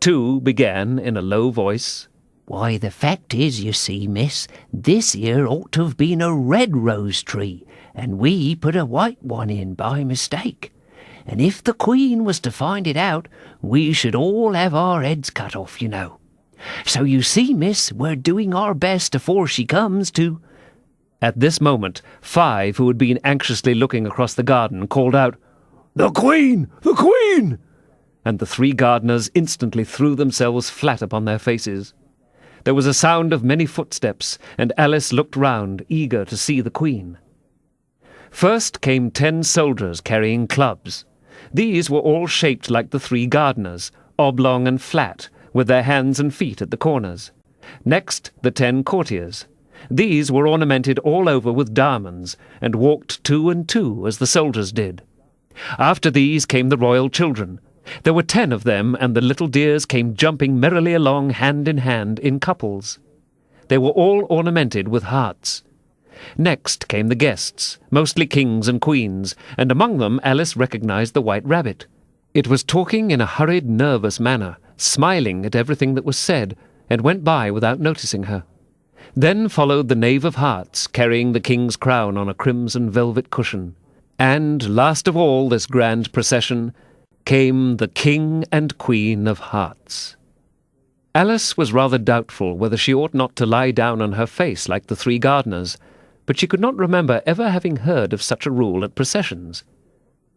too, began in a low voice, "Why, the fact is, you see, miss, this here ought to have been a red rose tree, and we put a white one in by mistake. And if the Queen was to find it out, we should all have our heads cut off, you know. So you see, miss, we're doing our best afore she comes to—" At this moment, 5, who had been anxiously looking across the garden, called out, "The Queen! The Queen!" And the 3 gardeners instantly threw themselves flat upon their faces. There was a sound of many footsteps, and Alice looked round, eager to see the Queen. First came 10 soldiers carrying clubs. These were all shaped like the 3 gardeners, oblong and flat, with their hands and feet at the corners. Next, the 10 courtiers. These were ornamented all over with diamonds, and walked 2 and 2 as the soldiers did. After these came the royal children. There were 10 of them, and the little dears came jumping merrily along hand in couples. They were all ornamented with hearts. Next came the guests, mostly kings and queens, and among them Alice recognized the White Rabbit. It was talking in a hurried, nervous manner, smiling at everything that was said, and went by without noticing her. Then followed the Knave of Hearts, carrying the king's crown on a crimson velvet cushion. And, last of all this grand procession, came the King and Queen of Hearts. Alice was rather doubtful whether she ought not to lie down on her face like the 3 gardeners, but she could not remember ever having heard of such a rule at processions.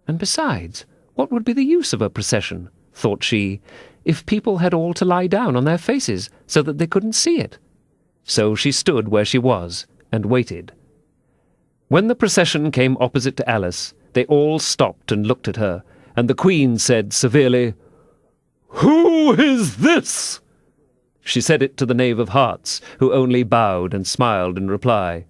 And besides, what would be the use of a procession, thought she, if people had all to lie down on their faces so that they couldn't see it? So she stood where she was and waited. When the procession came opposite to Alice, they all stopped and looked at her, and the Queen said severely, "Who is this?" She said it to the Knave of Hearts, who only bowed and smiled in reply.